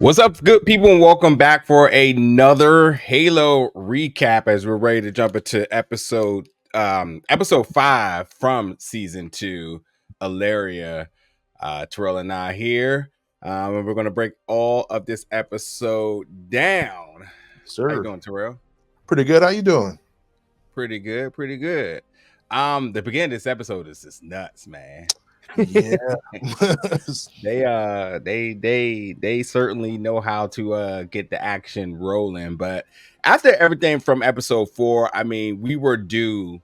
What's up, good people, and welcome back for another Halo recap as we're ready to jump into episode 5 from season 2, Aleria. Terrell and I here. And we're gonna break all of this episode down. How you Sir, doing, Terrell? pretty good. How you doing? Pretty good, pretty good. The beginning of this episode is just nuts, man. Yeah. They certainly know how to get the action rolling. But after everything from episode 4, I mean, we were due.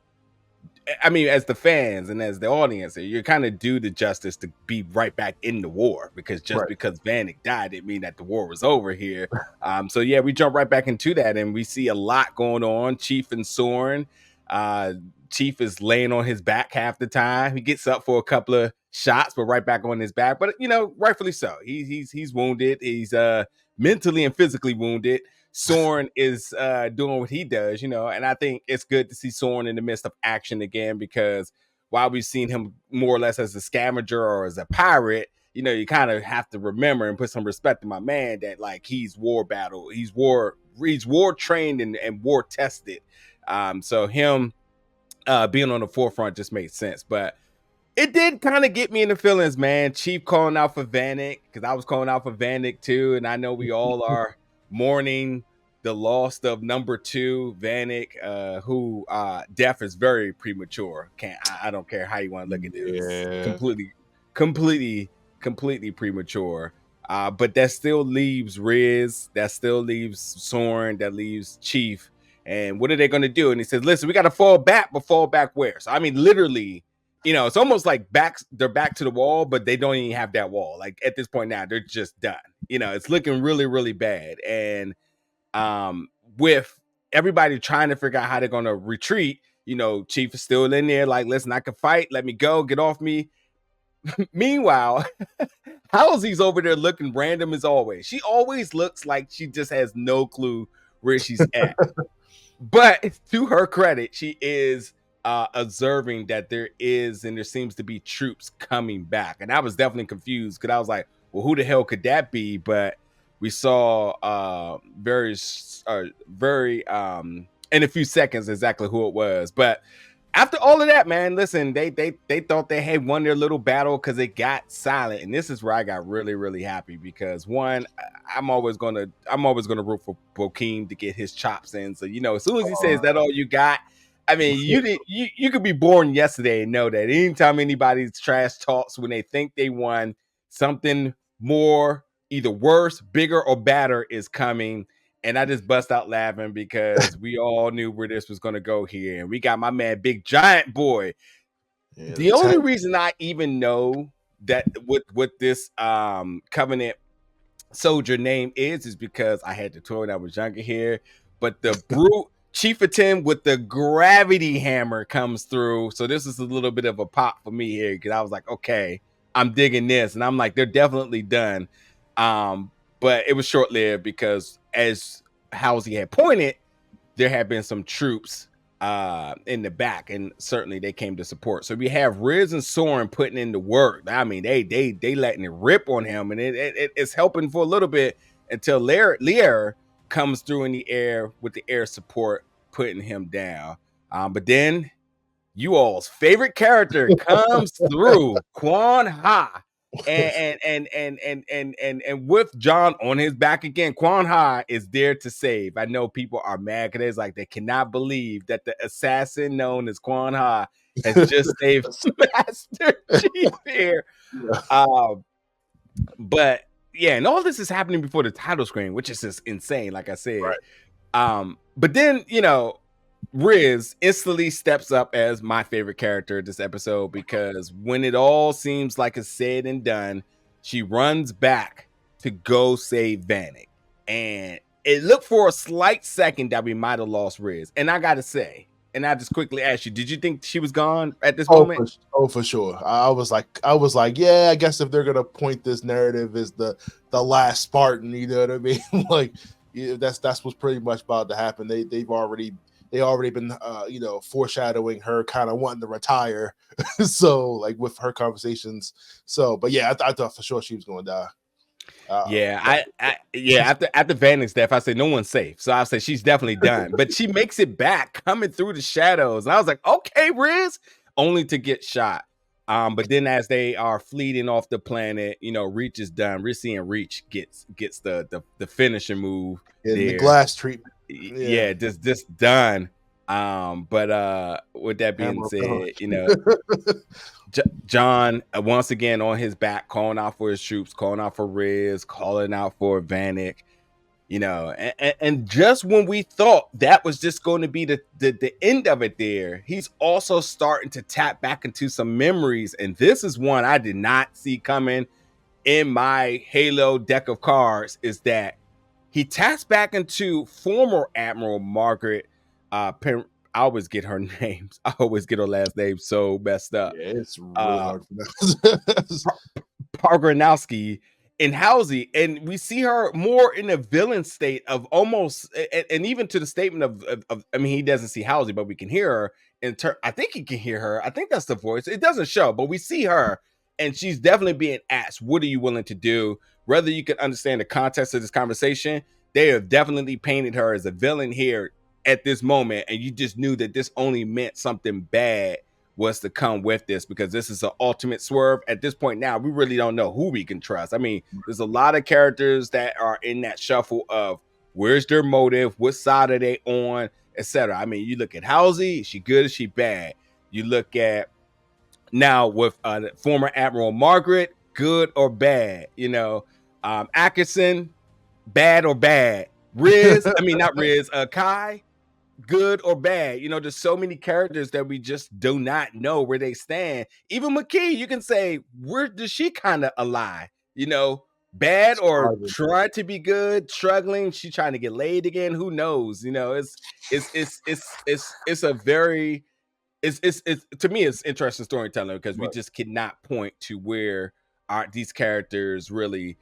I mean, as the fans and as the audience, you're kind of due the justice to be right back in the war, because just Right. because Vanek died didn't mean that the war was over here. So yeah, we jump right back into that, and we see a lot going on. Chief and Soren. Uh, Chief is laying on his back half the time. He gets up for a couple of shots, but right back on his back. But rightfully so. He's wounded. He's mentally and physically wounded. Soren is doing what he does, and I think it's good to see Soren in the midst of action again, because while we've seen him more or less as a scavenger or as a pirate, you kind of have to remember and put some respect to my man that, like, he's war trained and war tested. So him being on the forefront just made sense. But it did kind of get me in the feelings, man. Chief calling out for Vanek, because I was calling out for Vanek too, and I know we all are mourning the loss of number 2, Vanek, who death is very premature. I don't care how you want to look at this. Yeah. Completely premature. But that still leaves Riz, that still leaves Soren, that leaves Chief. And what are they going to do? And he says, listen, we got to fall back, but fall back where? So, I mean, literally, it's almost like they're back to the wall, but they don't even have that wall. Like, at this point now, they're just done. It's looking really, really bad. And with everybody trying to figure out how they're going to retreat, Chief is still in there like, listen, I can fight. Let me go. Get off me. Meanwhile, Halsey's over there looking random as always. She always looks like she just has no clue where she's at. But to her credit, she is observing that there seems to be troops coming back. And I was definitely confused, because I was like, well, who the hell could that be? But we saw very in a few seconds exactly who it was. But after all of that, man, listen, they thought they had won their little battle because it got silent. And this is where I got really, really happy, because one, I'm always gonna root for Bokeem to get his chops in. So, as soon as he says that all you got, I mean, you could be born yesterday and know that anytime anybody's trash talks when they think they won, something more, either worse, bigger, or badder is coming. And I just bust out laughing, because we all knew where this was going to go here. And we got my man, Big Giant Boy. Yeah, The only reason I even know that what this Covenant soldier name is because I had to toy when I was younger here. But the brute Chieftain with the gravity hammer comes through. So this is a little bit of a pop for me here, because I was like, okay, I'm digging this. And I'm like, they're definitely done. But it was short-lived, because as Halsey had pointed, there had been some troops in the back, and certainly they came to support. So we have Riz and Soren putting in the work. I mean, they letting it rip on him, and it's helping for a little bit until Laera comes through in the air with the air support, putting him down. But then you all's favorite character comes through, Quan Ha. And with John on his back again, Quan Ha is there to save. I know people are mad because it's like they cannot believe that the assassin known as Quan Ha has just saved Master Chief here. But yeah, and all this is happening before the title screen, which is just insane, like I said. Right. But then, Riz instantly steps up as my favorite character this episode, because when it all seems like it's said and done, she runs back to go save Vanek. And it looked for a slight second that we might have lost Riz. And I gotta say, and I just quickly ask you, did you think she was gone at this moment? For sure. I was like, yeah, I guess if they're gonna point this narrative as the last Spartan, you know what I mean? Like, yeah, that's what's pretty much about to happen. They've already been foreshadowing her kind of wanting to retire. So, like, with her conversations. So, but yeah, I thought for sure she was going to die. After Vanek's death, I said no one's safe. So I said she's definitely done. But she makes it back coming through the shadows. And I was like, okay, Riz, only to get shot. But then as they are fleeting off the planet, Reach is done. We're seeing Reach gets the finishing move in the there. glass treatment. Yeah, just done. But with that being said, John once again on his back, calling out for his troops, calling out for Riz, calling out for Vanek. And just when we thought that was just going to be the end of it there, he's also starting to tap back into some memories. And this is one I did not see coming in my Halo deck of cards, is that he taps back into former Admiral Margaret. I always get her names. I always get her last name so messed up. Yeah, it's really hard to pronounce. Pogranowski in Halsey, and we see her more in a villain state of almost, and even to the statement of I mean, he doesn't see Halsey, but we can hear her. I think he can hear her. I think that's the voice. It doesn't show, but we see her, and she's definitely being asked, "What are you willing to do?" Whether you can understand the context of this conversation, they have definitely painted her as a villain here at this moment, and you just knew that this only meant something bad was to come with this, because this is an ultimate swerve. At this point now, we really don't know who we can trust. I mean, there's a lot of characters that are in that shuffle of where's their motive, what side are they on, etc. I mean, you look at Halsey, is she good, is she bad? You look at now with former Admiral Margaret, good or bad? Atkinson, bad or bad? Riz, I mean, not Riz, Kai, good or bad? There's so many characters that we just do not know where they stand. Even Makee, you can say, where does she kind of ally? Bad or trying to be good, struggling, she trying to get laid again, who knows? It's a very, it's to me, it's interesting storytelling, because we just cannot point to where these characters really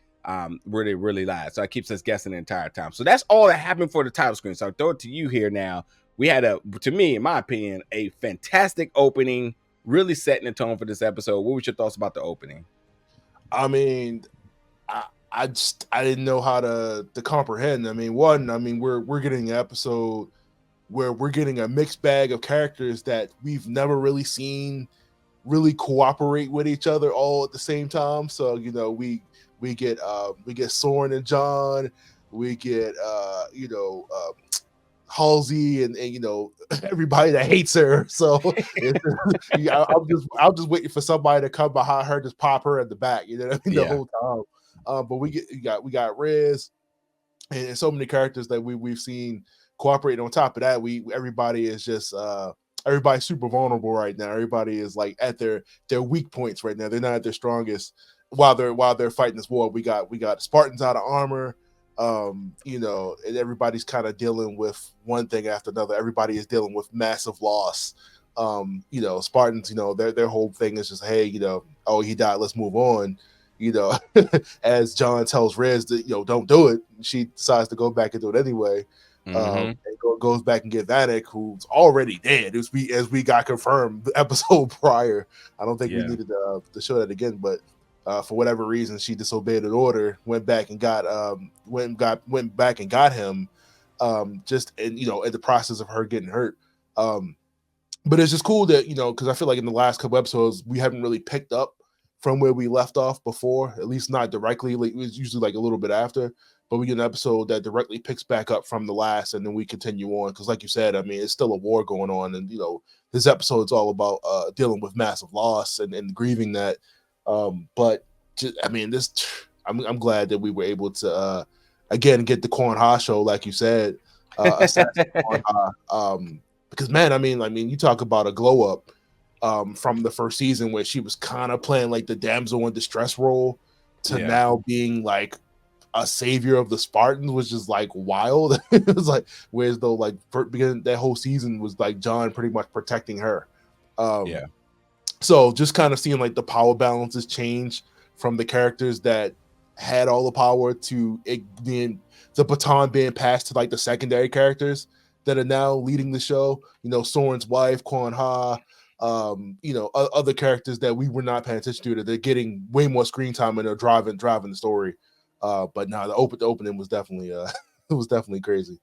where they really lie. So it keeps us guessing the entire time. So that's all that happened for the title screen. So I'll throw it to you here now. We had to me, in my opinion, a fantastic opening, really setting the tone for this episode. What was your thoughts about the opening? I mean, I didn't know how to comprehend. I mean, we're getting an episode where we're getting a mixed bag of characters that we've never really seen really cooperate with each other all at the same time. So we get Soren and John, we get Halsey and everybody that hates her. So I'm just waiting for somebody to come behind her, just pop her at the back, the whole time. But we got Riz and so many characters that we've seen cooperate. On top of that, everybody is just everybody's super vulnerable right now. Everybody is like at their weak points right now. They're not at their strongest while they're fighting this war. We got Spartans out of armor, and everybody's kind of dealing with one thing after another. Everybody is dealing with massive loss. Spartans, their whole thing is just, hey, oh, he died, let's move on. As John tells Riz that, don't do it. She decides to go back and do it anyway. And goes back and get Vanek, who's already dead, as we got confirmed the episode prior. I don't think we needed to show that again, but for whatever reason, she disobeyed an order, went back and got him, just in the process of her getting hurt. But it's just cool that because I feel like in the last couple episodes we haven't really picked up from where we left off before, at least not directly. Like, it was usually like a little bit after. But we get an episode that directly picks back up from the last, and then we continue on. Because like you said, I mean, it's still a war going on. And, this episode's all about dealing with massive loss and grieving that. But, I mean, I'm glad that we were able to, again, get the Quan Ha show, like you said. Quan Ha, because, man, I mean, you talk about a glow up from the first season where she was kind of playing like the damsel in distress role to now being like a savior of the Spartans, which is like wild. It was like, whereas though, like, beginning that whole season was like John pretty much protecting her. So just kind of seeing like the power balances change from the characters that had all the power to it being the baton being passed to like the secondary characters that are now leading the show. Soren's wife, Quan Ha, other characters that we were not paying attention to, that they're getting way more screen time and they're driving the story. But no, the opening was definitely it was definitely crazy.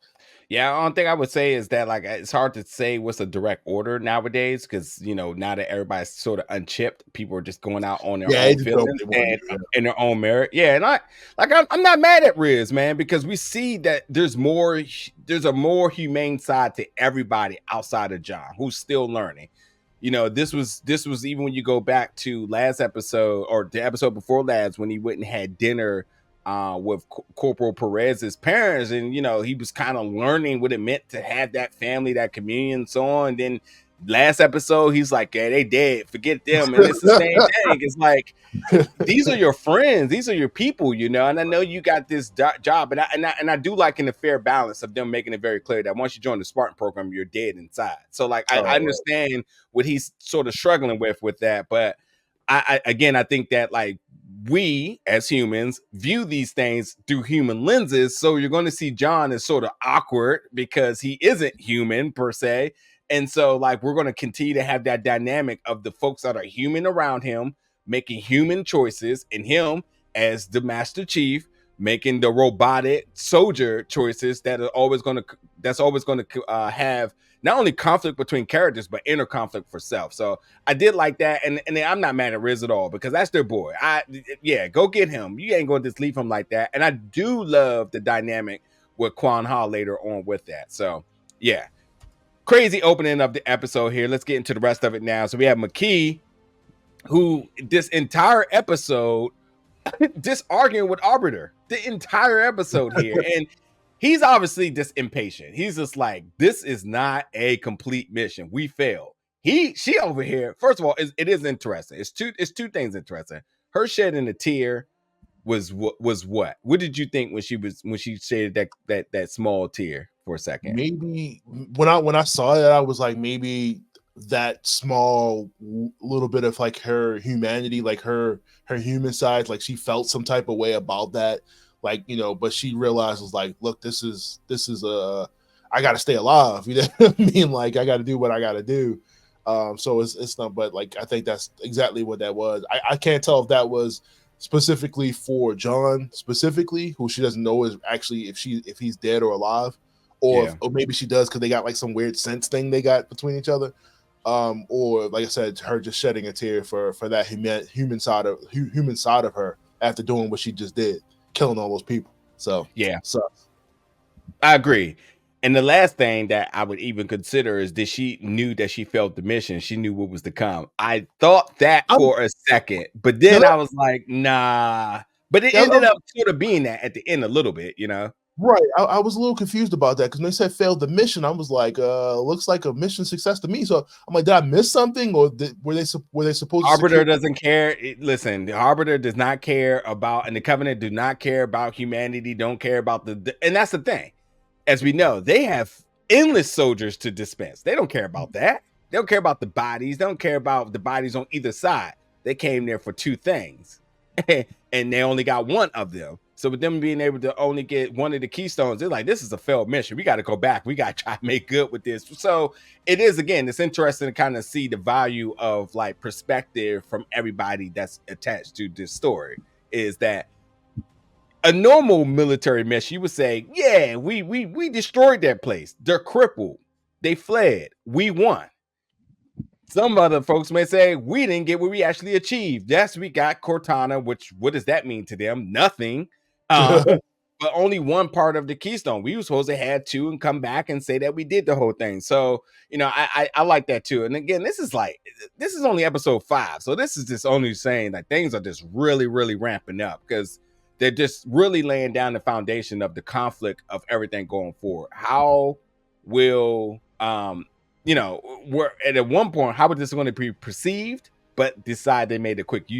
Yeah, the only thing I would say is that like it's hard to say what's a direct order nowadays because now that everybody's sort of unchipped, people are just going out on their Yeah, they own just do what feelings they want to and do. Yeah. in their own merit. Yeah, and I'm not mad at Riz, man, because we see that there's a more humane side to everybody outside of John, who's still learning. This was even when you go back to last episode or the episode before last when he went and had dinner with Corporal Perez's parents, and he was kind of learning what it meant to have that family, that communion, and so on. And then last episode, he's like, "Yeah, they dead, forget them," and it's the same thing. It's like these are your friends, these are your people, and I know you got this job, and I do like in the fair balance of them making it very clear that once you join the Spartan program, you're dead inside. So like I Right. understand what he's sort of struggling with that, but I think that like we as humans view these things through human lenses. So you're going to see John as sort of awkward because he isn't human per se. And so like we're going to continue to have that dynamic of the folks that are human around him making human choices and him as the Master Chief making the robotic soldier choices that's always going to have not only conflict between characters but inner conflict for self. So I did like that, and I'm not mad at Riz at all because that's their boy. Go get him. You ain't going to just leave him like that. And I do love the dynamic with Quan Ha later on with that. So yeah, crazy opening of the episode here. Let's get into the rest of it now. So we have Makee, who this entire episode just arguing with Arbiter the entire episode here, and he's obviously just impatient. He's just like, this is not a complete mission. We failed. She over here. First of all, it is interesting. It's two things interesting. Her shedding a tear was what? What did you think when she shedded that small tear for a second? Maybe when I saw that, I was like, maybe that small little bit of like her humanity, like her human side, like she felt some type of way about that, like but she realized was like, look, this is I got to stay alive, you know what I mean? Like I got to do what I got to do. So it's not, but like I think that's exactly what that was. I can't tell if that was specifically for John specifically, who she doesn't know is actually if he's dead or alive, or maybe she does because they got like some weird sense thing they got between each other. Or like I said, her just shedding a tear for that human side of her after doing what she just did, killing all those people. So yeah, sucks. I agree. And the last thing that I would even consider is that she knew that she felt the mission. She knew what was to come. I thought that for a second, but then I was like, nah. But it ended up sort of being that at the end a little bit, Right. I was a little confused about that because when they said failed the mission, I was like, looks like a mission success to me. So I'm like, did I miss something, or were they supposed Arbiter to? doesn't care. Listen, the Arbiter does not care about, and the Covenant do not care about humanity. Don't care about and that's the thing. As we know, they have endless soldiers to dispense. They don't care about that. They don't care about the bodies. They don't care about the bodies on either side. They came there for two things, and they only got one of them. So with them being able to only get one of the keystones, they're like, this is a failed mission. We got to go back. We got to try to make good with this. So it is, again, it's interesting to kind of see the value of like perspective from everybody that's attached to this story. Is that a normal military mission, you would say, yeah, we destroyed that place. They're crippled. They fled. We won. Some other folks may say we didn't get what we actually achieved. Yes, we got Cortana, which what does that mean to them? Nothing. But only one part of the keystone. We were supposed to have two and come back and say that we did the whole thing. So, I like that too. And again, this is only episode 5. So this is just only saying that things are just really, really ramping up because they're just really laying down the foundation of the conflict of everything going forward. How will we're at one point, how was this going to be perceived? But decide they made a quick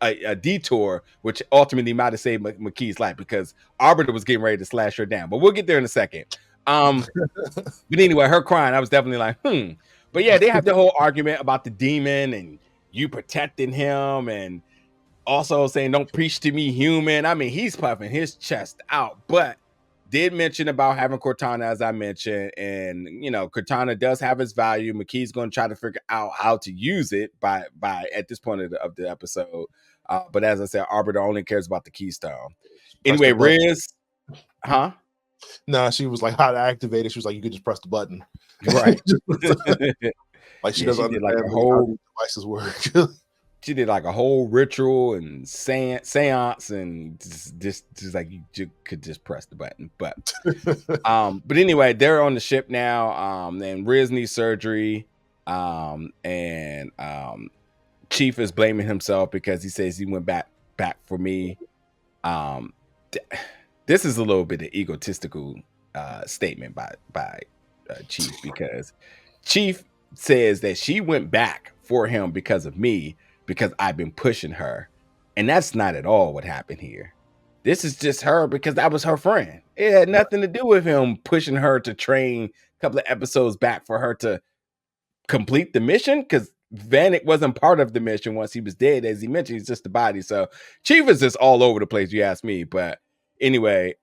a detour, which ultimately might have saved Makee's life because Arbiter was getting ready to slash her down. But we'll get there in a second. But anyway, her crying, I was definitely like, But yeah, they have the whole argument about the demon and you protecting him and also saying, don't preach to me, human. I mean, he's puffing his chest out, but did mention about having Cortana, as I mentioned, and Cortana does have its value. Makee's going to try to figure out how to use it by at this point of the episode. But as I said, Arbiter only cares about the keystone. Press Anyway, the button. Riz, huh? Nah, she was like how to activate it. She was like, you could just press the button. Right. Like she Yeah, doesn't she did like understand a really how whole these devices work. she did like a whole ritual and seance and just like you could just press the button. But anyway, they're on the ship now. And Riz needs surgery. And Chief is blaming himself because he says he went back for me. Um this is a little bit of egotistical statement by Chief, because Chief says that she went back for him because of me, because I've been pushing her. And that's not at all what happened here. This is just her because that was her friend. It had nothing to do with him pushing her to train a couple of episodes back for her to complete the mission, because Vanek wasn't part of the mission once he was dead. As he mentioned, he's just a body. So Chief is just all over the place, you ask me. But anyway,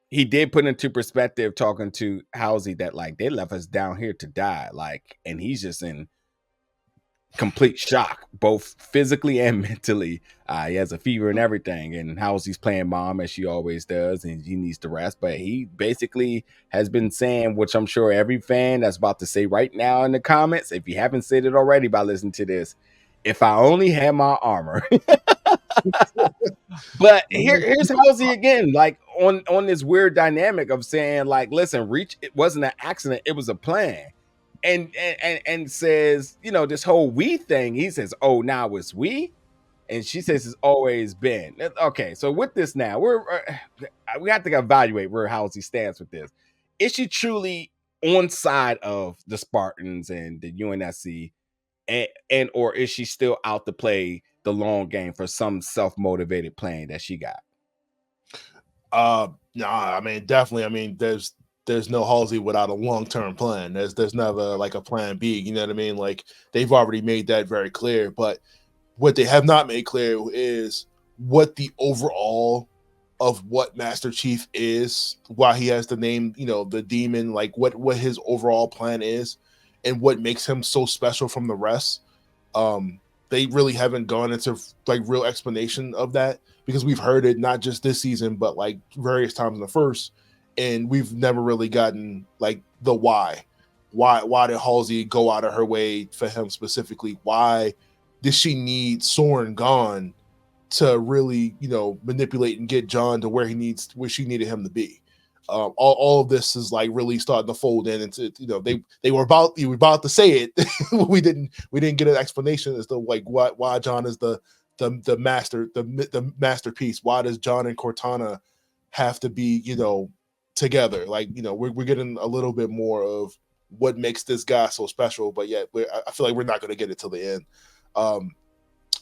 he did put into perspective talking to Halsey that like they left us down here to die, like, and he's just in complete shock, both physically and mentally. He has a fever and everything, and Halsey's playing mom as she always does, and he needs to rest. But he basically has been saying, which I'm sure every fan that's about to say right now in the comments, if you haven't said it already by listening to this, if I only had my armor. But here's Halsey again, like on this weird dynamic of saying, like, listen, Reach, it wasn't an accident, it was a plan. And says, you know, this whole we thing, he says, oh, now it's we. And she says it's always been. Okay, so with this now, we have to evaluate where Halsey stands with this. Is she truly on side of the Spartans and the UNSC, and or is she still out to play the long game for some self-motivated plan that she got? Nah, I mean, definitely. I mean, there's no Halsey without a long-term plan. There's never like a plan B. You know what I mean? Like they've already made that very clear. But what they have not made clear is what the overall of what Master Chief is, why he has the name, you know, the demon, like what his overall plan is, and what makes him so special from the rest. They really haven't gone into like real explanation of that, because we've heard it not just this season, but like various times in the first, and we've never really gotten like the why. Why did Halsey go out of her way for him specifically? Why did she need Soren gone to really, you know, manipulate and get John to where she needed him to be? All of this is like really starting to fold in into, you know, they were about to say it. we didn't get an explanation as to like why John is the masterpiece. Why does John and Cortana have to be, you know, together? Like, you know, we're getting a little bit more of what makes this guy so special, but yet I feel like we're not going to get it till the end.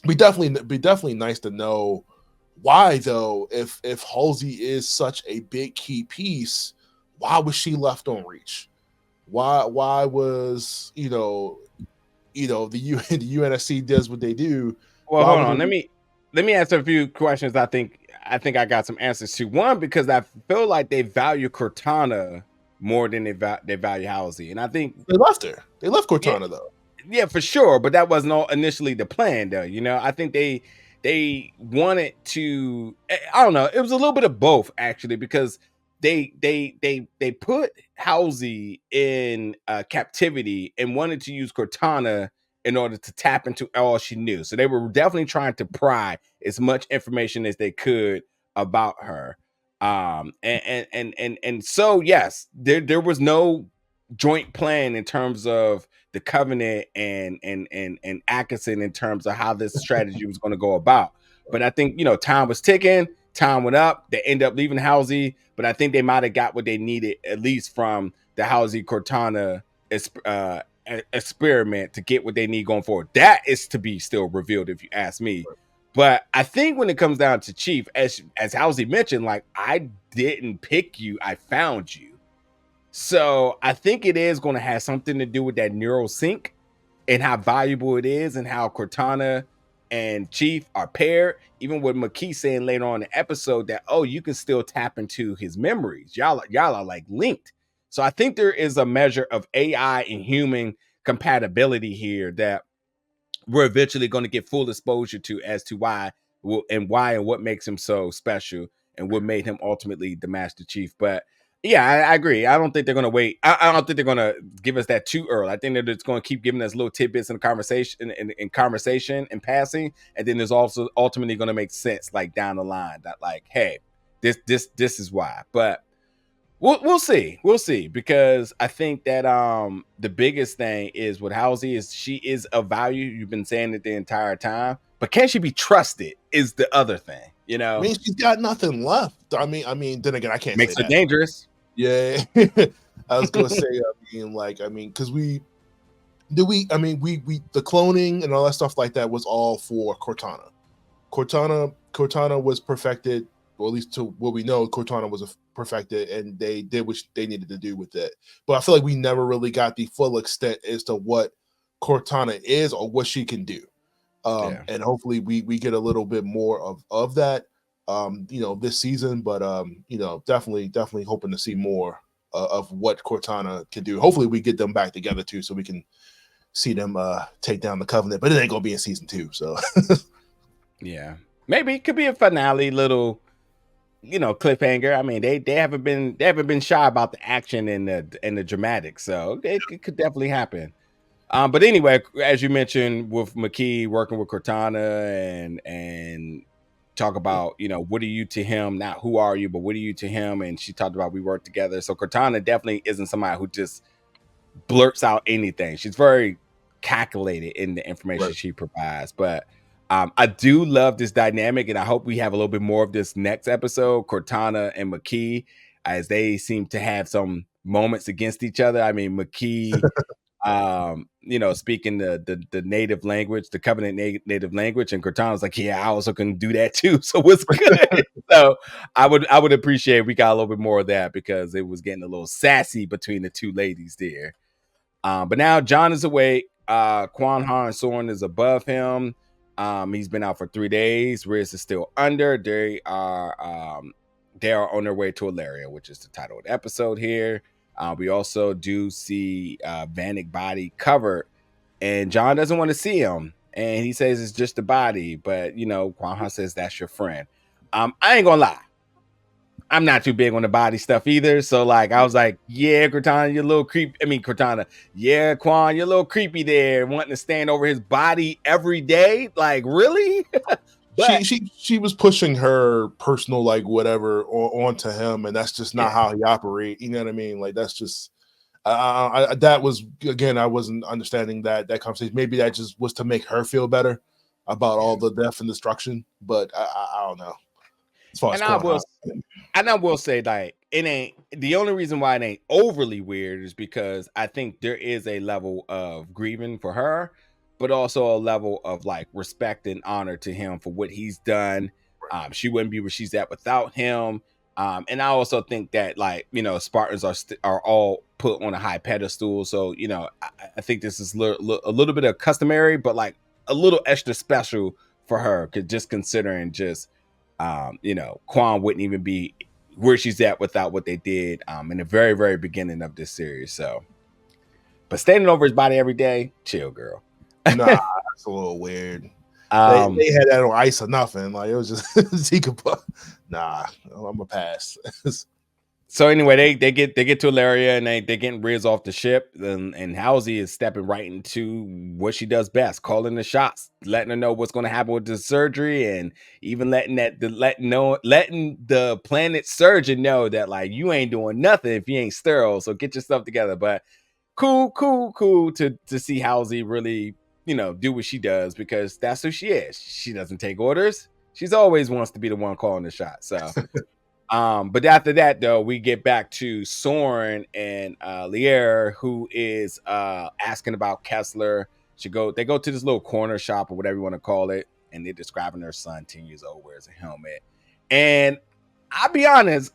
Be definitely nice to know why, though, if Halsey is such a big key piece, why was she left on Reach? Why was, you know, the the UNSC does what they do? Well, Why hold would on. Let me answer a few questions. I think I got some answers to. One, because I feel like they value Cortana more than they value Halsey, and I think they left her? They left yeah, Cortana though. yeah, for sure. But that wasn't all initially the plan, though. You know, I think they wanted to. I don't know. It was a little bit of both, actually, because they put Halsey in captivity and wanted to use Cortana in order to tap into all she knew. So they were definitely trying to pry as much information as they could about her. And so yes, there was no joint plan in terms of the Covenant and Atkinson in terms of how this strategy was going to go about. But I think, you know, time was ticking, time went up. They end up leaving Halsey, but I think they might have got what they needed, at least from the Halsey Cortana experiment, to get what they need going forward. That is to be still revealed, if you ask me. But I think when it comes down to Chief, as Halsey mentioned, like, I didn't pick you, I found you. So I think it is going to have something to do with that neural sync and how valuable it is, and how Cortana and Chief are paired. Even with Makee saying later on in the episode that, oh, you can still tap into his memories. Y'all are like linked. So I think there is a measure of AI and human compatibility here that we're eventually going to get full exposure to, as to why and why and what makes him so special and what made him ultimately the Master Chief. But yeah, I agree. I don't think they're going to wait. I don't think they're going to give us that too early. I think that it's going to keep giving us little tidbits in conversation, in conversation and passing, and then there's also ultimately going to make sense like down the line that like, hey, this is why. But we'll see because I think that the biggest thing is with Halsey is she is of value. You've been saying it the entire time, but can she be trusted? Is the other thing, you I know? mean, she's got nothing left. I mean, then again, I can't Makes say her that. dangerous. Yeah, I was gonna say. Because we the cloning and all that stuff like that was all for Cortana. Cortana was perfected, or at least to what we know, Cortana was perfected, and they did what they needed to do with it. But I feel like we never really got the full extent as to what Cortana is or what she can do. Yeah. And hopefully we get a little bit more of that, this season. But definitely hoping to see more of what Cortana can do. Hopefully we get them back together too, so we can see them take down the Covenant. But it ain't gonna be in season 2, so Yeah, maybe it could be a finale little, cliffhanger. I mean, they haven't been shy about the action and the dramatics, so it could definitely happen. But anyway, as you mentioned, with Makee working with Cortana and talk about, what are you to him? Not who are you, but what are you to him? And she talked about we work together. So Cortana definitely isn't somebody who just blurts out anything. She's very calculated in the information right. she provides. But I do love this dynamic, and I hope we have a little bit more of this next episode. Cortana and Makee, as they seem to have some moments against each other. I mean, Makee, speaking the native language, the Covenant native language, and Cortana's like, yeah, I also can do that too. So what's good? So I would appreciate if we got a little bit more of that because it was getting a little sassy between the two ladies there. But now John is awake. Quan Han and Soren is above him. He's been out for 3 days. Riz is still under. They are on their way to Aleria, which is the title of the episode here. We also do see Vanek body covered, and John doesn't want to see him, and he says it's just a body. But Quan Han says that's your friend. I ain't gonna lie. I'm not too big on the body stuff either. So like I was like, yeah, Cortana, you're a little creepy. I mean, Cortana, yeah, Quan, you're a little creepy there, wanting to stand over his body every day. Like, really? But she was pushing her personal like whatever onto him, and that's just not how he operate. You know what I mean? Like that's just that was, again, I wasn't understanding that conversation. Maybe that just was to make her feel better about all the death and destruction. But I don't know. As far as and I will say, like, it ain't the only reason why it ain't overly weird is because I think there is a level of grieving for her, but also a level of like respect and honor to him for what he's done. She wouldn't be where she's at without him. And I also think that, like, Spartans are all put on a high pedestal. So, I think this is a little bit of customary, but like a little extra special for her, just considering Quan wouldn't even be where she's at without what they did in the very, very beginning of this series. So, but standing over his body every day, chill, girl. Nah, that's a little weird. They had that on ice or nothing. Like it was just he could put. Nah, I'm a pass. So anyway, they get to Aleria and they're getting Riz off the ship, and Halsey is stepping right into what she does best, calling the shots, letting her know what's going to happen with the surgery, and even letting the planet surgeon know that like you ain't doing nothing if you ain't sterile, so get yourself together. But cool to see Halsey really do what she does because that's who she is. She doesn't take orders. She's always wants to be the one calling the shot. So. But after that, though, we get back to Soren and Laera, who is asking about Kessler. They go to this little corner shop or whatever you want to call it, and they're describing their son, 10 years old, wears a helmet. And I'll be honest,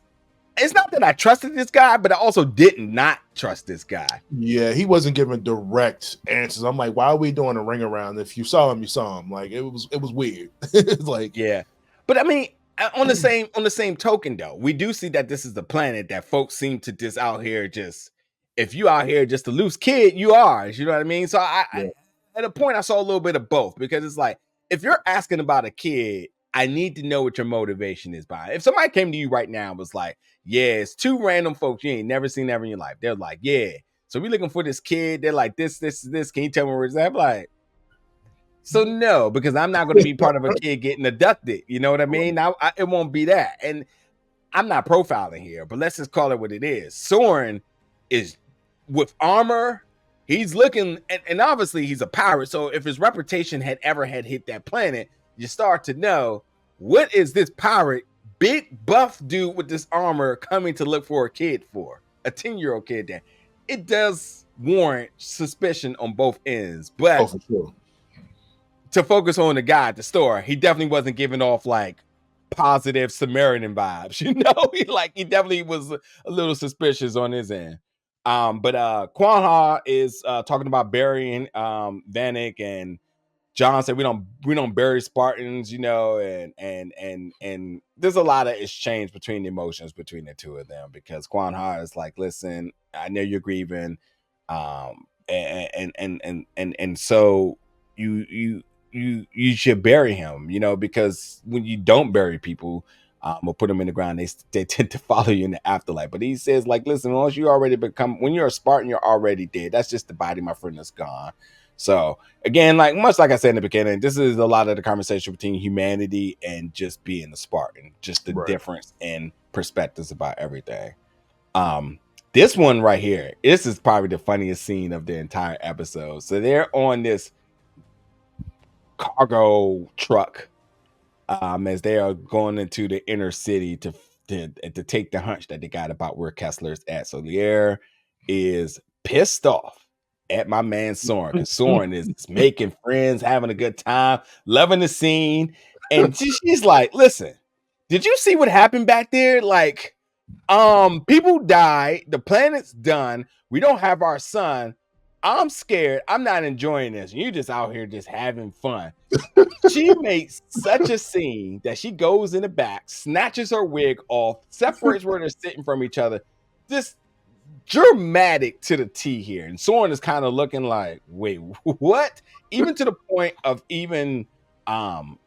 it's not that I trusted this guy, but I also did not trust this guy. Yeah, he wasn't giving direct answers. I'm like, why are we doing a ring around? If you saw him, you saw him. Like it was weird. It's like, yeah, but I mean, on the same token, though, we do see that this is the planet that folks seem to just out here just, if you out here just a loose kid, you are. You know what I mean? So I at a point I saw a little bit of both because it's like if you're asking about a kid I need to know what your motivation is by. If somebody came to you right now and was like, yeah, it's two random folks you ain't never seen ever in your life. They're like, yeah. So we looking for this kid. They're like, this. Can you tell me where it's at? I'm like, so no, because I'm not going to be part of a kid getting abducted. You know what I mean? It won't be that. And I'm not profiling here, but let's just call it what it is. Soren is with armor. He's looking, and obviously he's a pirate. So if his reputation had hit that planet, you start to know, what is this pirate, big buff dude with this armor coming to look for a kid for? A 10-year-old kid there. It does warrant suspicion on both ends. But for sure. To focus on the guy at the store, he definitely wasn't giving off like positive Samaritan vibes. He definitely was a little suspicious on his end. But Kwanha is talking about burying Vanek, and John said we don't bury Spartans, and there's a lot of exchange between the emotions between the two of them, because Kwanha is like, listen, I know you're grieving, and so you should bury him, because when you don't bury people, or put them in the ground, they tend to follow you in the afterlife. But he says, like, listen, when you're a Spartan, you're already dead. That's just the body, my friend, that's gone. So again, much like I said in the beginning, this is a lot of the conversation between humanity and just being a Spartan, just the difference in perspectives about everything. This one right here, this is probably the funniest scene of the entire episode. So they're on this cargo truck, as they are going into the inner city to take the hunch that they got about where Kessler's at. So Laera is pissed off at my man Soren, and Soren is making friends, having a good time, loving the scene, and she's like, listen, did you see what happened back there? Like, people died, the planet's done, we don't have our son, I'm scared, I'm not enjoying this, you just out here just having fun. She makes such a scene that she goes in the back, snatches her wig off, separates where they're sitting from each other. This dramatic to the T here. And Soren is kind of looking like, wait, what? Even to the point of even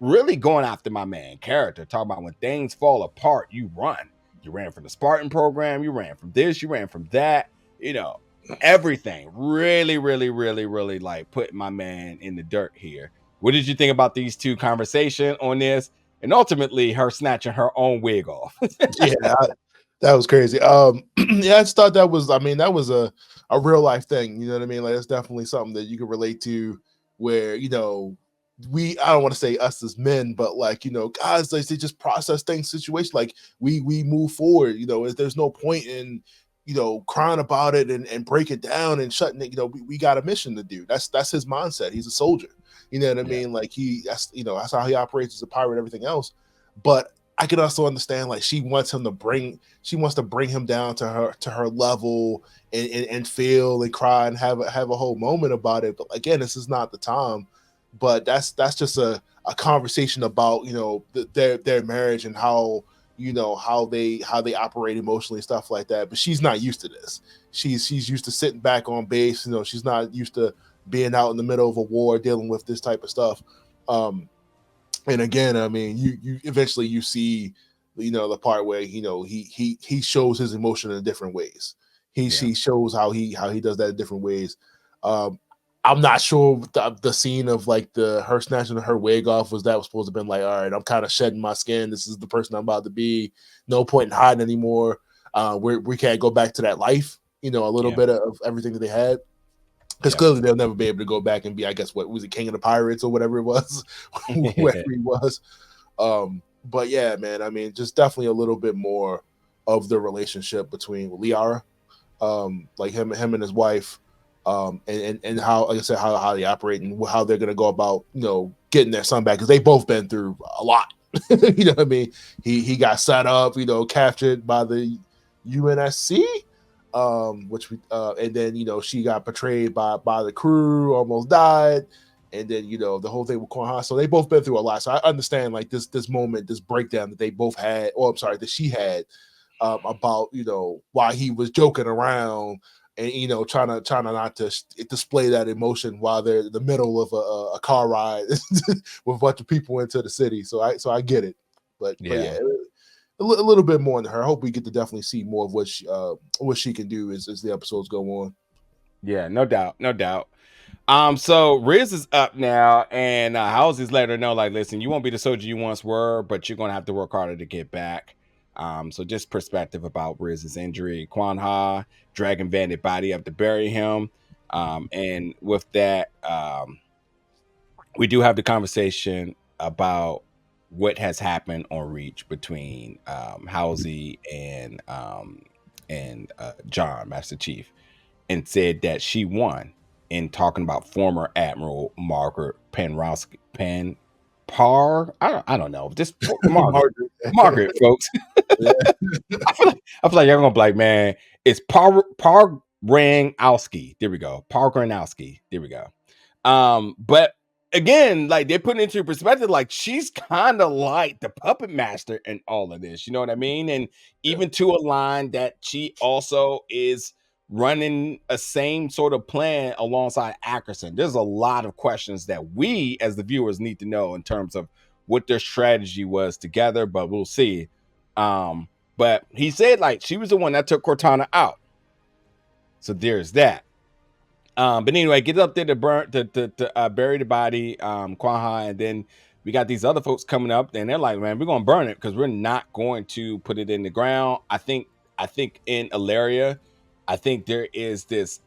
really going after my main character, talking about when things fall apart, you run. You ran from the Spartan program, you ran from this, you ran from that, everything. Really, really, really, really like putting my man in the dirt here. What did you think about these two conversation on this? And ultimately her snatching her own wig off. Yeah, that was crazy. Yeah, I just thought that was a real life thing. You know what I mean? Like, it's definitely something that you can relate to, where, I don't want to say us as men, but like, guys, like, they just process things, situation. Like, we move forward, there's no point in, crying about it and break it down and shutting it. We got a mission to do. That's his mindset. He's a soldier. You know what I mean? Like, that's how he operates as a pirate, everything else. But I can also understand, like, she wants to bring him down to her level and feel and cry and have a whole moment about it. But again, this is not the time. But that's just a conversation about, their marriage and how they operate emotionally and stuff like that. But she's not used to this. She's used to sitting back on base. She's not used to being out in the middle of a war dealing with this type of stuff. And again, I mean, you eventually you see, the part where, he shows his emotion in different ways. He shows how he does that in different ways. I'm not sure the scene of like her snatching her wig off was supposed to have been like, all right, I'm kind of shedding my skin. This is the person I'm about to be. No point in hiding anymore. We can't go back to that life. A little bit of everything that they had. Because clearly they'll never be able to go back and be, I guess, what was it, King of the Pirates or whatever it was, whoever he was. But yeah, man, I mean, just definitely a little bit more of the relationship between Laera, like him and his wife, and how, like I said, how they operate and how they're gonna go about, getting their son back, because they both been through a lot. You know what I mean? He got set up, captured by the UNSC. Which we and then she got betrayed by the crew, almost died, and then the whole thing with Kwanha. So they both been through a lot. So I understand, like, this moment, this breakdown that they both had, or I'm sorry, that she had, about why he was joking around and trying to not to display that emotion while they're in the middle of a car ride with a bunch of people into the city. So I get it, but yeah, a little bit more in her. I hope we get to definitely see more of what she can do as the episodes go on. Yeah, no doubt, no doubt. So Riz is up now, and Halsey's let her know, like, listen, you won't be the soldier you once were, but you're gonna have to work harder to get back. So just perspective about Riz's injury. Quan Ha, dragging Bandit body up to bury him. And with that, we do have the conversation about what has happened on Reach between Halsey and John, Master Chief, and said that she won in talking about former Admiral Margaret Penrosky. I don't know. Just Margaret, folks. I feel like y'all gonna be like, man, it's Pargranowski. There we go. Pargranowski. There we go. But again, like they're putting into perspective, like she's kind of like the puppet master in all of this. You know what I mean? And even to a line that she also is running a same sort of plan alongside Ackerson. There's a lot of questions that we as the viewers need to know in terms of what their strategy was together, but we'll see. But he said like she was the one that took Cortana out. So there's that. But anyway, get up there to bury the body, Quaha, and then we got these other folks coming up, and they're like, man, we're gonna burn it because we're not going to put it in the ground. I think in Aleria, I think there is this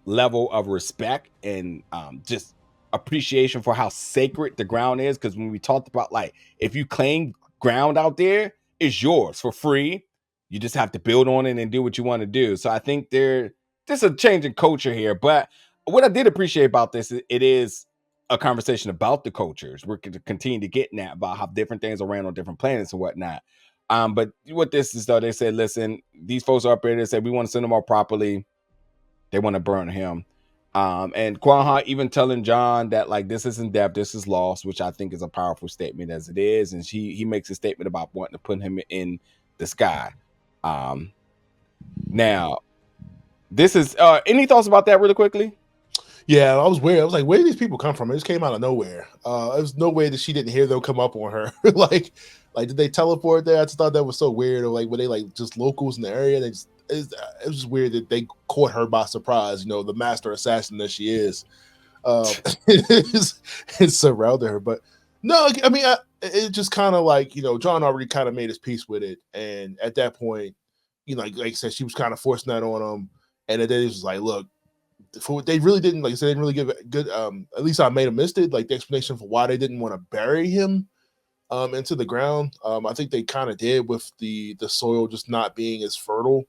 level of respect and just appreciation for how sacred the ground is. Because when we talked about like if you claim ground out there, it's yours for free. You just have to build on it and do what you want to do. So I think there's a change in culture here. But what I did appreciate about this is it is a conversation about the cultures. We're going to continue to get in that about how different things are ran on different planets and whatnot. But what this is though, they said, listen, these folks are up there. They said we want to send them all properly. They want to burn him. And Quanha even telling John that like this isn't death, this is loss, which I think is a powerful statement as it is. And he makes a statement about wanting to put him in the sky. Now, this is any thoughts about that really quickly? Yeah, I was weird. I was like, where did these people come from? It just came out of nowhere. It was no way that she didn't hear them come up on her. like, did they teleport there? I just thought that was so weird. Or like, were they like just locals in the area? It was just weird that they caught her by surprise. You know, the master assassin that she is. It surrounded her, but no, I mean, it just kind of like John already kind of made his peace with it, and at that point, like I said, she was kind of forcing that on him, and then it was like, look. They really didn't, like I said, they didn't really give it good. At least I made a mistake, like the explanation for why they didn't want to bury him into the ground. I think they kind of did with the soil just not being as fertile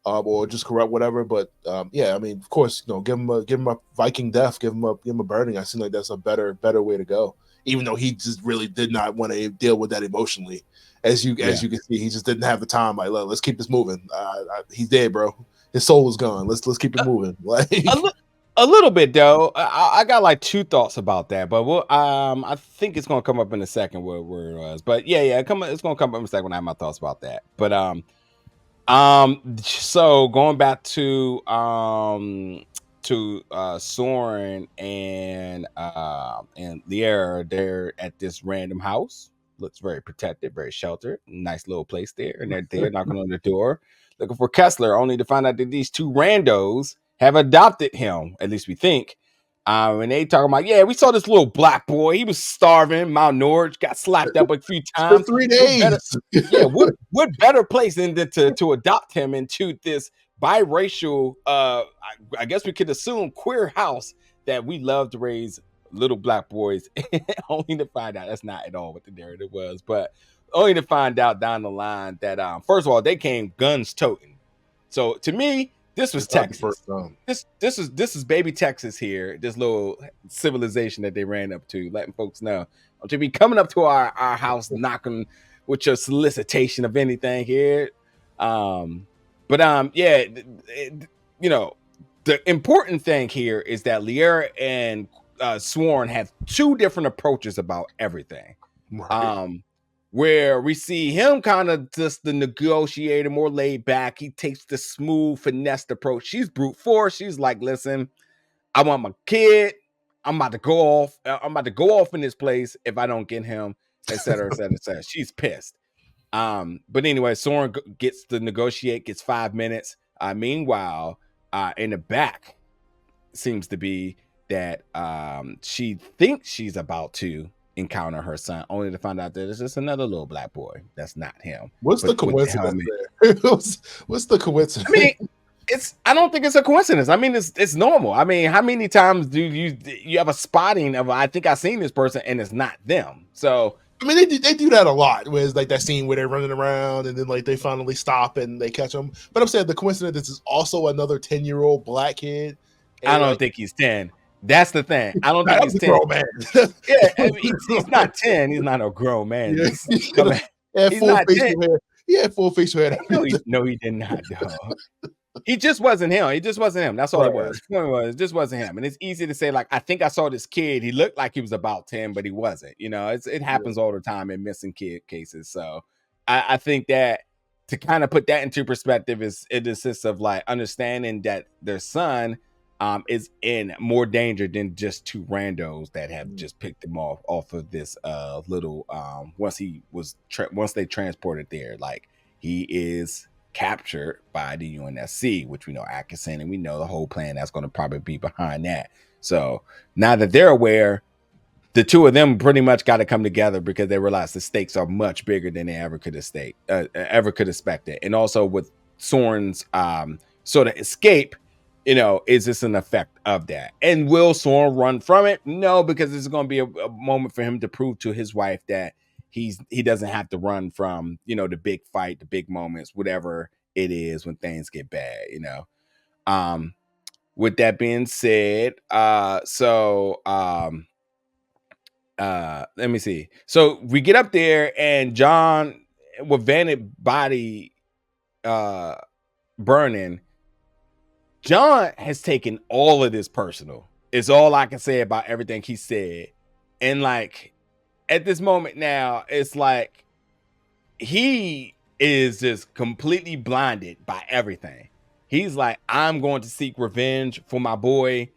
or just corrupt, whatever. But yeah, I mean, of course, give him a Viking death, give him a burning. I seem like that's a better way to go. Even though he just really did not want to deal with that emotionally, as you can see, he just didn't have the time. Like, let's keep this moving. He's dead, bro. His soul is gone. Let's keep it moving. Like a little bit though. I got like two thoughts about that, but we'll I think it's gonna come up in a second where it was. But yeah, it's gonna come up in a second when I have my thoughts about that. But so going back to Soren and Laera, they're at this random house. Looks very protected, very sheltered. Nice little place there. And they're there knocking on the door, looking for Kessler, only to find out that these two randos have adopted him, at least we think. And they talking about, yeah, we saw this little black boy. He was starving, malnourished, got slapped up a few times. for 3 days. What better place than to adopt him into this biracial, I guess we could assume queer house that we love to raise little black boys, only to find out that's not at all what the narrative was, but only to find out down the line that first of all they came guns toting. So to me, this was Texas. This is baby Texas here. This little civilization that they ran up to, letting folks know to be coming up to our house, knocking with your solicitation of anything here. Yeah, the important thing here is that Laera and Soren have two different approaches about everything. Right. where we see him kind of just the negotiator, more laid back. He takes the smooth, finessed approach. She's brute force. She's like, listen, I want my kid. I'm about to go off. I'm about to go off in this place if I don't get him, et cetera, et cetera, et cetera. She's pissed. But anyway, Soren gets to negotiate, gets 5 minutes. Meanwhile, in the back seems to be that she thinks she's about to encounter her son, only to find out that it's just another little black boy. That's not him. What's the coincidence there? What's the coincidence? I mean, I don't think it's a coincidence. I mean, it's normal. I mean, how many times do you have a spotting of I think I've seen this person and it's not them? So I mean, they do that a lot. Where it's like that scene where they're running around and then like they finally stop and they catch them. But I'm saying the coincidence, this is also another 10-year-old black kid. I don't think he's 10. That's the thing. I don't think he's 10. Man. Yeah, I mean, he's not 10. He's not a grown man. Yeah. He's not 10. He had full facial hair. No, he did not, dog. He just wasn't him. He just wasn't him. That's all it was. It just wasn't him. And it's easy to say, like, I think I saw this kid. He looked like he was about 10, but he wasn't. You know, it happens all the time in missing kid cases. So I think that to kind of put that into perspective it assists of like understanding that their son is in more danger than just two randos that have just picked him off of this little once they transported there. Like, he is captured by the UNSC, which we know Atkinson, and we know the whole plan that's going to probably be behind that. So now that they're aware, the two of them pretty much got to come together because they realize the stakes are much bigger than they ever could expect it. And also with Soren's sort of escape, you know, is this an effect of that? And will Soren run from it? No, because this is going to be a moment for him to prove to his wife that he doesn't have to run from, you know, the big fight, the big moments, whatever it is when things get bad, you know. With that being said, let me see. So we get up there and John with Vanet's body burning, John has taken all of this personal. It's all I can say about everything he said. And like at this moment now, it's like he is just completely blinded by everything. He's like, I'm going to seek revenge for my boy.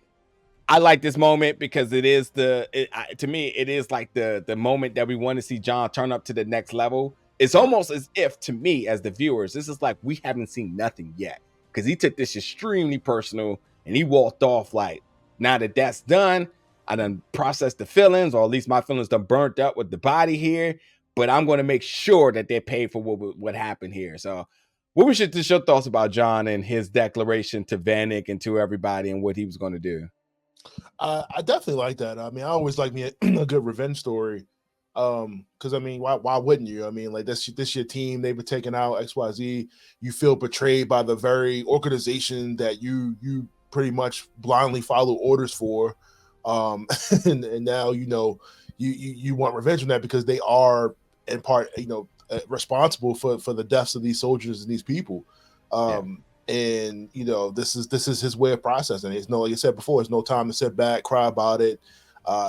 I like this moment because to me, it is like the moment that we want to see John turn up to the next level. It's almost as if, to me, as the viewers, this is like we haven't seen nothing yet because he took this extremely personal and he walked off like, now that that's done, I done processed the feelings, or at least my feelings done burnt up with the body here. But I'm going to make sure that they're paid for what happened here. So, what was your thoughts about John and his declaration to Vanek and to everybody and what he was going to do? I definitely like that. I mean, I always like me a good revenge story. Because I mean, why wouldn't you? I mean, like this your team, they've been taken out, XYZ. You feel betrayed by the very organization that you pretty much blindly follow orders for. And now you know you want revenge on that because they are in part, you know, responsible for the deaths of these soldiers and these people. And you know, this is his way of processing. It's no, like I said before, it's no time to sit back, cry about it,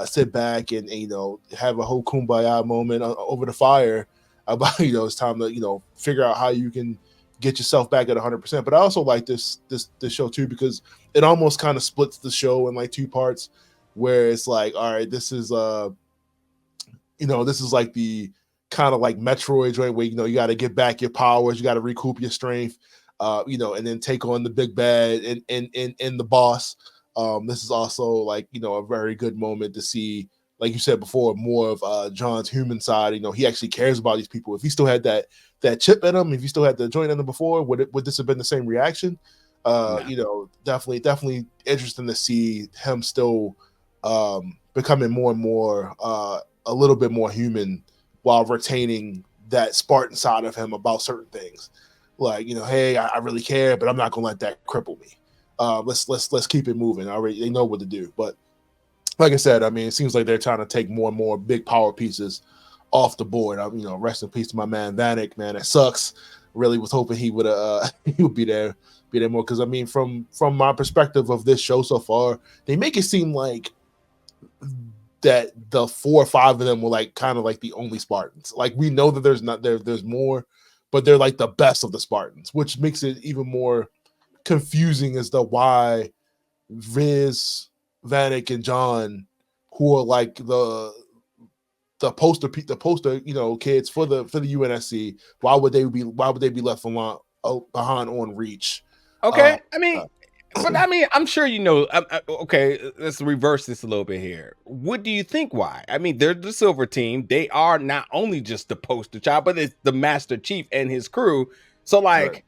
sit back and you know, have a whole kumbaya moment over the fire about, you know, it's time to, you know, figure out how you can get yourself back at 100%. But I also like this show too because it almost kind of splits the show in like two parts, where it's like, all right, this is you know, this is like the kind of like Metroid joint where, you know, you got to get back your powers, you got to recoup your strength, you know, and then take on the big bad and the boss. This is also like, you know, a very good moment to see, like you said before, more of John's human side. You know, he actually cares about these people. If he still had that chip in him, if he still had the joint in him before, would this have been the same reaction? You know, definitely interesting to see him still becoming more and more a little bit more human while retaining that Spartan side of him about certain things. Like, you know, hey, I really care, but I'm not gonna let that cripple me. Let's keep it moving. They know what to do. But like I said, I mean, it seems like they're trying to take more and more big power pieces off the board. You know, rest in peace to my man Vanek, man. That sucks. Really was hoping he would he would be there more. Because I mean, from my perspective of this show so far, they make it seem like that the 4 or 5 of them were like kind of like the only Spartans. Like we know that there's more, but they're like the best of the Spartans, which makes it even more confusing as to why Riz, Vanek, and John, who are like the poster kids for the UNSC, why would they be left behind on Reach? Okay, I'm sure you know. Okay, let's reverse this a little bit here. What do you think? Why? I mean, they're the Silver Team. They are not only just the poster child, but it's the Master Chief and his crew. So, like, Right.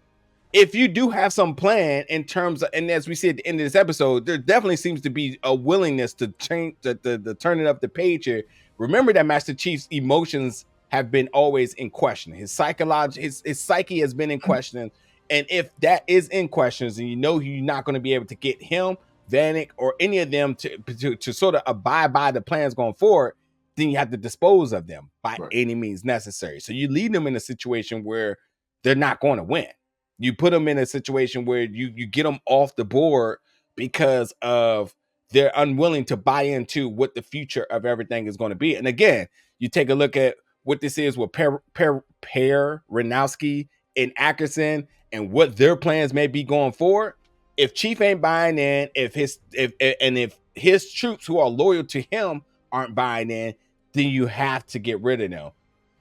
if you do have some plan in terms of, and as we see at the end of this episode, there definitely seems to be a willingness to change the turning up the page here. Remember that Master Chief's emotions have been always in question. His psyche has been in question. And if that is in questions, and you know you're not going to be able to get him, Vanek, or any of them to sort of abide by the plans going forward, then you have to dispose of them by any means necessary. So you leave them in a situation where they're not going to win. You put them in a situation where you get them off the board because of they're unwilling to buy into what the future of everything is going to be. And again, you take a look at what this is with Per Renowski and Ackerson and what their plans may be going forward. If Chief ain't buying in, if his troops who are loyal to him aren't buying in, then you have to get rid of them.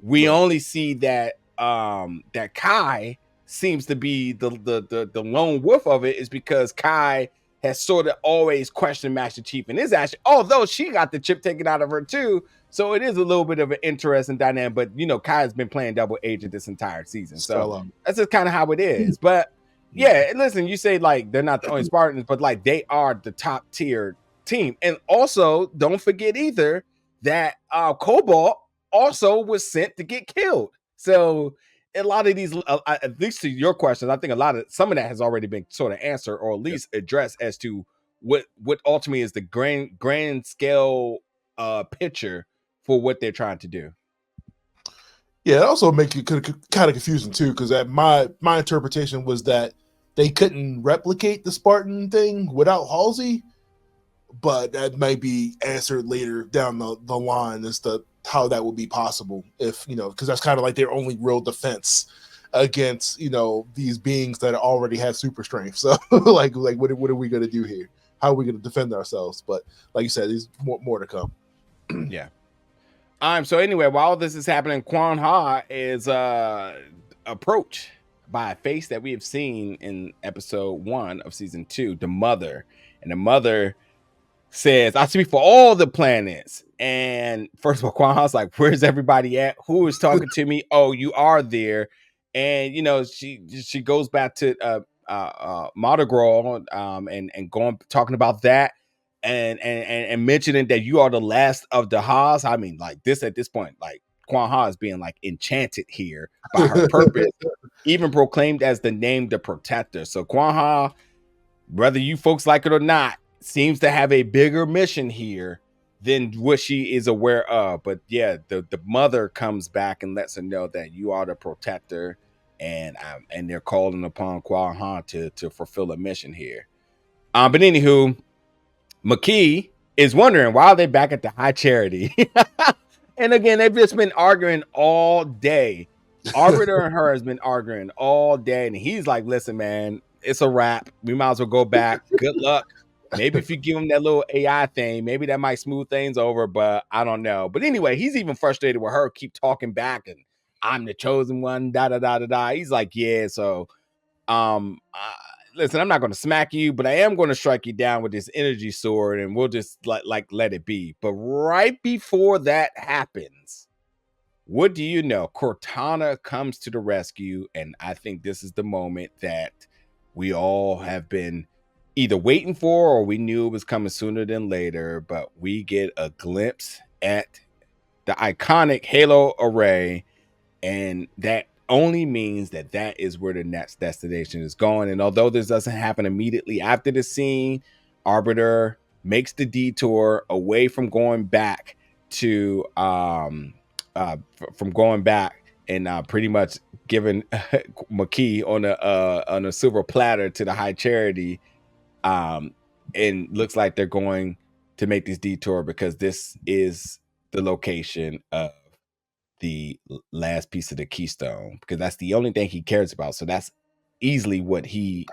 We only see that that Kai seems to be the lone wolf of it, is because Kai has sort of always questioned Master Chief and his action, although she got the chip taken out of her too. So it is a little bit of an interesting dynamic, but you know, Kai's been playing double agent this entire season. So that's just kind of how it is. But yeah, listen, you say like they're not the only Spartans, but like they are the top tier team. And also don't forget either that Cobalt also was sent to get killed. So a lot of these, at least to your questions, I think some of that has already been sort of answered or at least addressed as to what ultimately is the grand scale picture for what they're trying to do. Yeah, it also make it kind of confusing too, because my interpretation was that they couldn't replicate the Spartan thing without Halsey, but that might be answered later down the line as to how that would be possible, if because that's kind of like their only real defense against these beings that already have super strength. So like what are we going to do here? How are we going to defend ourselves? But like you said, there's more to come. Yeah. So anyway, while this is happening, Quan Ha is approached by a face that we have seen in episode 1 of season 2, the mother. And the mother says, I speak for all the planets. And first of all, Quan Ha's like, where's everybody at? Who is talking to me? Oh, you are there. And she goes back to Mardigral and going talking about that and mentioning that you are the last of the Haas. I mean, like this at this point, like Quan Ha is being like enchanted here by her purpose, even proclaimed as the name the protector. So Quan Ha, whether you folks like it or not, seems to have a bigger mission here than what she is aware of. But yeah, the mother comes back and lets her know that you are the protector, and they're calling upon Quan Ha to fulfill a mission here. But anywho, Makee is wondering why are they back at the High Charity. And again, they've just been arguing all day. Arbiter and her has been arguing all day, and he's like, listen, man, it's a wrap. We might as well go back. Good luck. Maybe if you give him that little AI thing, maybe that might smooth things over, but I don't know. But anyway, he's even frustrated with her, keep talking back, and I'm the chosen one, da da da da da. He's like, yeah, so listen, I'm not going to smack you, but I am going to strike you down with this energy sword, and we'll just let it be. But right before that happens, what do you know? Cortana comes to the rescue, and I think this is the moment that we all have been either waiting for or we knew it was coming sooner than later, but we get a glimpse at the iconic Halo array, and that only means that is where the next destination is going. And although this doesn't happen immediately after the scene, Arbiter makes the detour away from going back to and pretty much giving Makee on a silver platter to the High Charity, and looks like they're going to make this detour because this is the location of the last piece of the keystone, because that's the only thing he cares about. So that's easily what she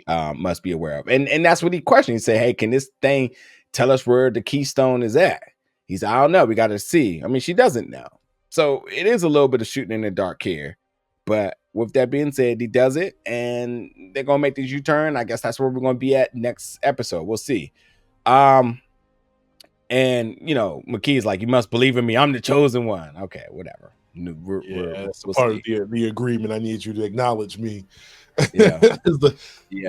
must be aware of, and that's what he questioned. He said, hey, can this thing tell us where the keystone is at? He said, I don't know, we got to see. I mean, she doesn't know. So it is a little bit of shooting in the dark here, but with that being said, he does it, and they're gonna make this U-turn. I guess that's where we're gonna be at next episode. We'll see. And Makee's like, you must believe in me. I'm the chosen one. Okay, whatever. That's part of the agreement. I need you to acknowledge me. Yeah.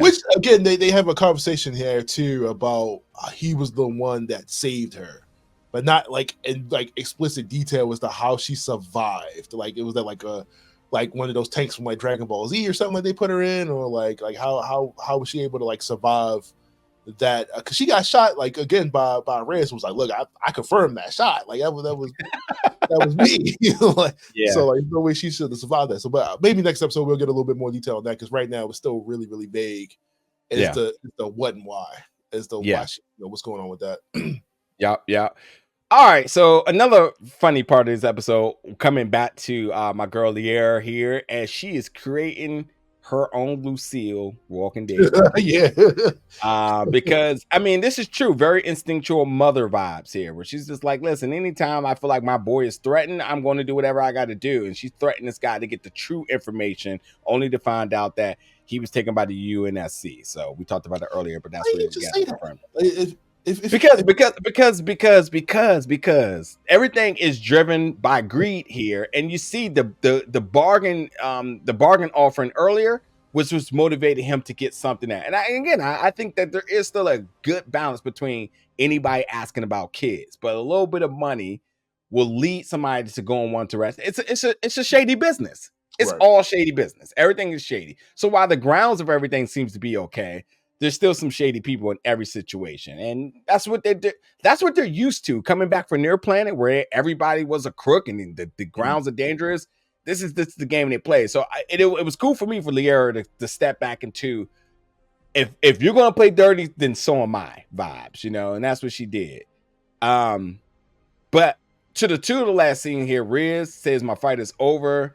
Which again, they have a conversation here too about he was the one that saved her, but not like in like explicit detail as to how she survived. Like it was that like one of those tanks from like Dragon Ball Z or something like they put her in, or like how was she able to like survive that? Because she got shot like again by Reyes. Was like, look, I confirmed that shot. Like that was me. Like, yeah. So like no way she should have survived that. So, but maybe next episode we'll get a little bit more detail on that, because right now it's still really, really vague. And it's the what and why. It's the why she, what's going on with that. Yeah. All right. So another funny part of this episode, coming back to my girl Laera here, as she is creating her own Lucille Walking Dead. Because I mean, this is true, very instinctual mother vibes here, where she's just like, listen, anytime I feel like my boy is threatened, I'm going to do whatever I got to do. And she's threatening this guy to get the true information, only to find out that he was taken by the UNSC. So we talked about it earlier, but that's what we got confirmed. Because everything is driven by greed here, and you see the bargain offering earlier, which was motivating him to get something out. And I think that there is still a good balance between anybody asking about kids, but a little bit of money will lead somebody to go in one direction. It's a shady business. It's all shady business. Everything is shady. So while the grounds of everything seems to be okay, there's still some shady people in every situation. And that's what they do. That's what they're used to, coming back from their planet where everybody was a crook and the grounds are dangerous. This is the game they play. So it was cool for me for Laera to step back into, if you're going to play dirty, then so am I vibes, and that's what she did. But to the last scene here, Riz says, my fight is over.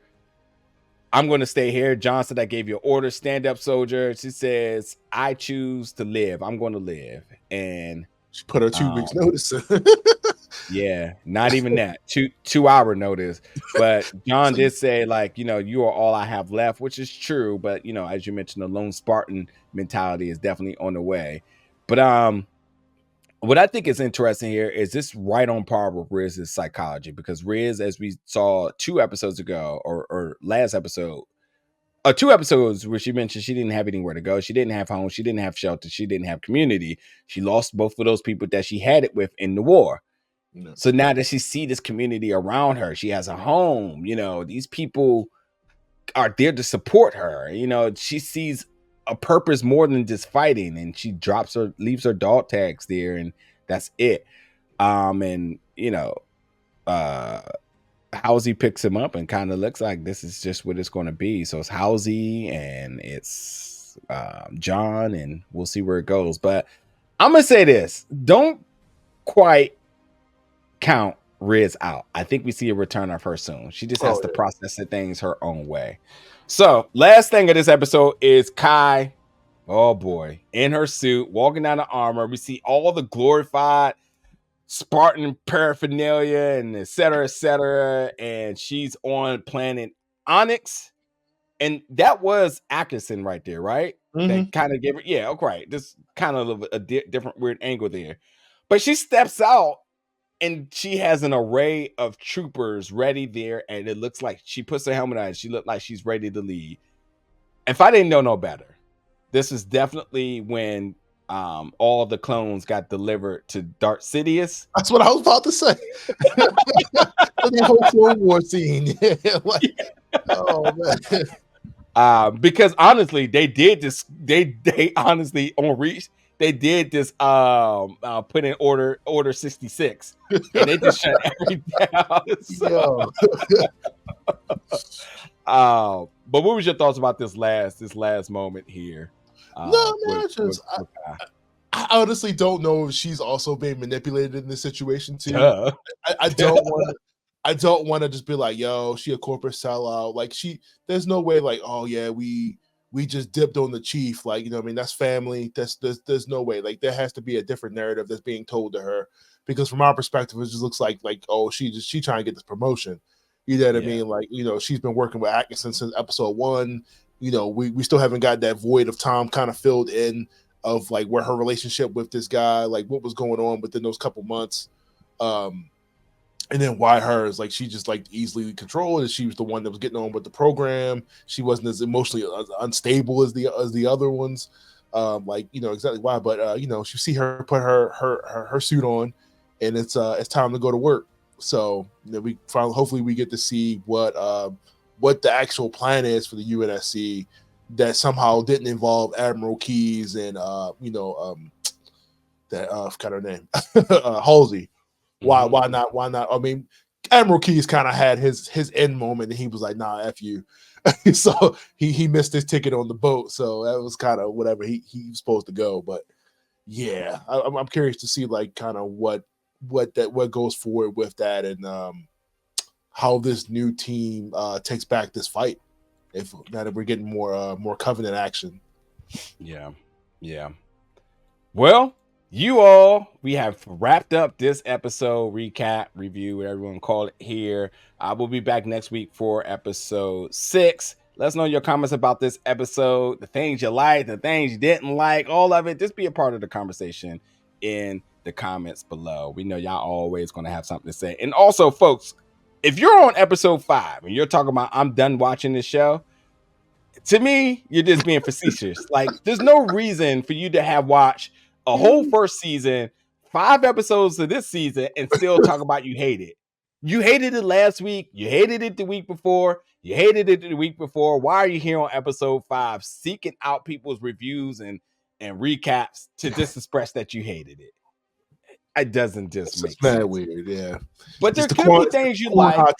I'm going to stay here. John said, I gave you an order. Stand up, soldier. She says, I choose to live. I'm going to live. And she put her 2 weeks notice. Yeah, not even that. 2 hour notice. But John did say, like, you are all I have left, which is true. But, as you mentioned, the lone Spartan mentality is definitely on the way. But what I think is interesting here is this right on par with Riz's psychology, because Riz, as we saw 2 episodes ago, or last episode, 2 episodes where she mentioned she didn't have anywhere to go. She didn't have home. She didn't have shelter. She didn't have community. She lost both of those people that she had it with in the war. No. So now that she see this community around her, she has a home. These people are there to support her. She sees a purpose more than just fighting, and she leaves her dog tags there, and that's it. And Halsey picks him up and kind of looks like this is just what it's going to be. So it's Halsey and it's John, and we'll see where it goes. But I'm gonna say this: don't quite count Riz out. I think we see a return of her soon. She just has to process the things her own way. So last thing of this episode is Kai. Oh boy, in her suit, walking down the armor. We see all the glorified Spartan paraphernalia and et cetera, and she's on planet Onyx. And that was Atkinson right there, right? Mm-hmm. That kind of gave her, okay, this kind of a different weird angle there. But she steps out, and she has an array of troopers ready there, and it looks like she puts her helmet on, and she looked like she's ready to lead. If I didn't know no better, this is definitely when all of the clones got delivered to Darth Sidious. That's what I was about to say. The whole Clone War scene. Oh man. Because honestly, they did this. They honestly on Reach. They did this put in order 66, and they just shut everything down. So. But what was your thoughts about this last moment here? No, man, I honestly don't know if she's also being manipulated in this situation too. Duh. I don't want to. I don't want to just be like, yo, she a corporate sellout. Like there's no way. Like, oh yeah, we just dipped on the chief. Like, you know, what I mean, that's family. There's no way. Like, there has to be a different narrative that's being told to her, because from our perspective, it just looks like oh, she trying to get this promotion. You know what I mean? Like, you know, she's been working with Atkinson since episode 1. You know, we still haven't got that void of time kind of filled in of like where her relationship with this guy, like what was going on within those couple months. And then why hers? Like, she just like easily controlled, and she was the one that was getting on with the program. She wasn't as emotionally unstable as the other ones. Like, you know exactly why. But you know, you see her put her suit on, and it's time to go to work. So, you know, we finally, hopefully we get to see what the actual plan is for the UNSC that somehow didn't involve Admiral Keyes and you know, that I forgot her name, Halsey. Why not? Why not? I mean, Admiral Keyes kind of had his end moment, and he was like, "Nah, f you." So he missed his ticket on the boat. So that was kind of whatever he was supposed to go. But yeah, I'm curious to see like kind of what goes forward with that, and how this new team takes back this fight. If now that we're getting more Covenant action. Yeah. Well, you all, we have wrapped up this episode recap, review, whatever you want to call it here. I will be back next week for episode 6. Let us know your comments about this episode, the things you liked, the things you didn't like, all of it. Just be a part of the conversation in the comments below. We know y'all always going to have something to say. And also, folks, if you're on episode 5 and you're talking about I'm done watching this show, to me, you're just being facetious. Like, there's no reason for you to have watched a whole first season, 5 episodes of this season, and still talk about you hate it. You hated it last week. You hated it the week before. You hated it the week before. Why are you here on episode 5 seeking out people's reviews and recaps to just express that you hated it? It doesn't just make sense. Weird, yeah. But there could be things you like.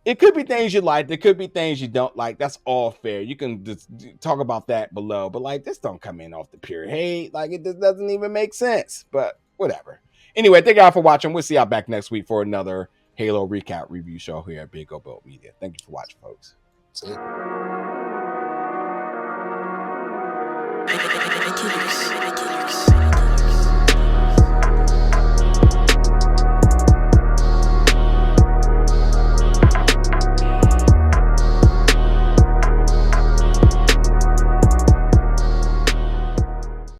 It could be things you like. There could be things you don't like. That's all fair. You can just talk about that below. But like, this don't come in off the pure hate. Like, it just doesn't even make sense. But whatever. Anyway, thank y'all for watching. We'll see y'all back next week for another Halo recap review show here at Big O Built Media. Thank you for watching, folks. See you.